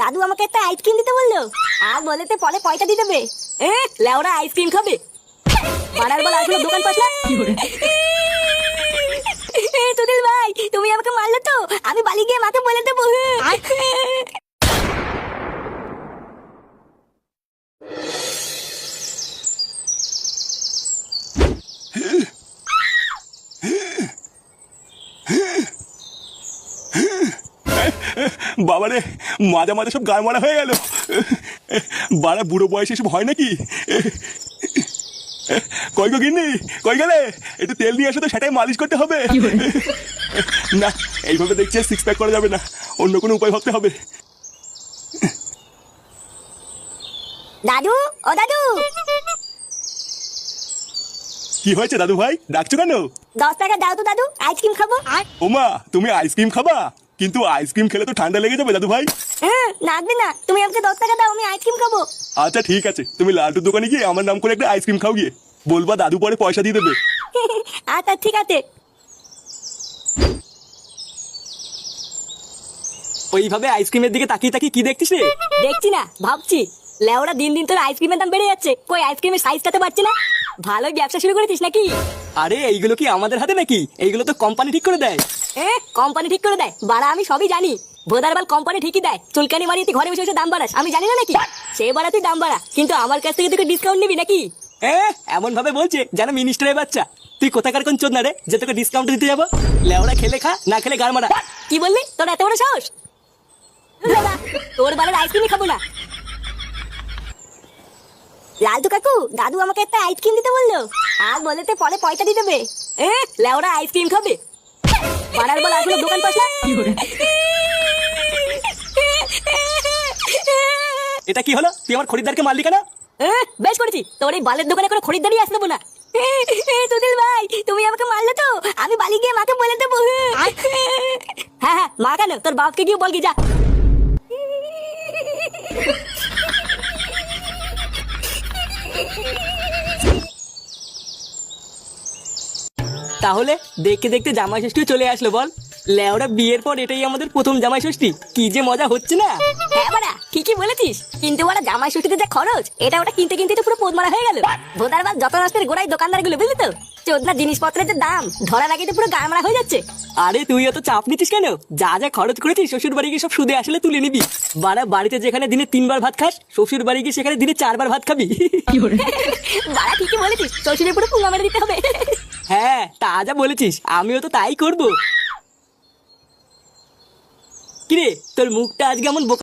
দাদু আমাকে একটা আইসক্রিম দিতে বললো, আর বলেতে পরে পয়সা দিয়ে দেবে। লেওরা আইসক্রিম খাবে? বাড়ার বেলা আসলে দোকান পাস না। তুদিল ভাই, তুমি আমাকে মারলে তো, আমি বালি গিয়ে মাকে বলে দেবো। বাবারে, মাঝে মাঝে সব গায়ে মারা হয়ে গেল। বাড়া বুড়ো বয়সে এসব হয় নাকি? কই গো গিন্নি, কই গেলে? একটু তেল নিয়ে আসো তো, সেটাই মালিশ করতে হবে। না, এইভাবে দেখছি সিক্স প্যাক করা যাবে না, অন্য কোনো উপায় ভাবতে হবে। দাদু, ও দাদু। কি হয়েছে দাদু ভাই, ডাকছো কেন? 10 টাকা দাও তো দাদু, আইসক্রিম খাবো। ওমা, তুমি আইসক্রিম খাবা? কিন্তু আইসক্রিম খেলে তো ঠান্ডা লেগে যাবে দাদু ভাই। লাগবে না, তুমি আমাকে 10 টাকা দাও, আমি আইসক্রিম খাবো। আচ্ছা ঠিক আছে, তুমি লালটুর দোকানে গিয়ে আমার নাম করে একটা আইসক্রিম খাও গিয়ে, বলবা দাদু পরে পয়সা দিয়ে দেবে। আচ্ছা ঠিক আছে। ওইভাবে আইসক্রিমের দিকে তাকিয়ে তাকিয়ে কি দেখছিস রে? দেখছি না, ভাবছি। লেওরা দিন দিন তোর আইসক্রিমের দাম বেড়ে যাচ্ছে, কই আইসক্রিমের সাইজটাতে পারছি না। ভালোই ব্যবসা শুরু করেছিস নাকি? আরে এইগুলো কি আমাদের হাতে নাকি? এইগুলো তো কোম্পানি ঠিক করে দেয়। কোম্পানি ঠিক করে দেয়? বাড়া আমি সবই জানি। ভোদারবাল কোম্পানি ঠিকই দেয়। চুলকানি মারিয়ে তুই ঘরে বসে বসে দাম বাড়াস, আমি জানি না নাকি? সে বাড়া তুই দাম বাড়া, কিন্তু আমার কাছ থেকে তুই ডিসকাউন্ট নিবি নাকি? এমন ভাবে বলছে যেন মিনিস্টারের বাচ্চা। তুই কোথাকার কোন চোদনা রে যে তোকে ডিসকাউন্ট দিতে যাবো? লেওড়া খেলে খা, না খেলে গার মারা। কি বললি? তোর এত বড় সাহস? দাদা, তোর বাড়ির আইসক্রিমই খাবো না। লালটু কাকু, দাদু আমাকে একটা আইসক্রিম দিতে বললো, আর বলেতে পরে পয়সা দিয়ে দেবে। লেওরা আইসক্রিম খাবে? বাড়ার বেলা আসলে দোকান পাস না। এটা কি হলো? তুই আমার খরিদ্দারকে মারলি কেন? বেশ করেছি, তোর এই বালের দোকানে কোনো খরিদ্দারি আসতে দেবো না। তুদিল ভাই, তুমি আমাকে মারলে তো, আমি বালি গিয়ে মাকে বলে দেবো। হ্যাঁ হ্যাঁ, মা কেন, তোর বাপকে গিয়ে বল গিয়ে যা। তাহলে দেখতে দেখতে জামাই ষষ্ঠী চলে আসলো বল। লেওরা বিয়ের পর এটাই আমাদের প্রথম জামাই ষষ্ঠী, কি যে মজা হচ্ছে না। হ্যাঁ বাড়া, ঠিকই বলেছিস, কিন্তু ওরা জামাই ষষ্ঠীতে যা খরচ, এটা ওটা কিনতে কিনতে তো পুরো পোদ মারা হয়ে গেল। ভোদারবাল যত নষ্টের গোড়াই দোকানদার গুলো, বুঝলি তো? চোদনা জিনিসপত্রের যে দাম, ধরার আগে তো পুরো গা মারা হয়ে যাচ্ছে। আরে তুই এত চাপ নিতিস কেন? যা যা খরচ করেছিস শ্বশুর বাড়ি গিয়ে সব সুদে আসলে তুলে নিবি। বাড়া বাড়িতে যেখানে দিনে 3 বার ভাত খাস, শ্বশুর বাড়ি গিয়ে সেখানে দিনে 4 বার ভাত খাবি। বাড়া ঠিকই বলেছিস, শ্বশুরের পুরো পুঙ্গা মেরে দিতে হবে। হ্যাঁ তা যা বলেছিস, আমিও তো তাই করবো। কিরে তোর মুখটা আজকে এমন বোকা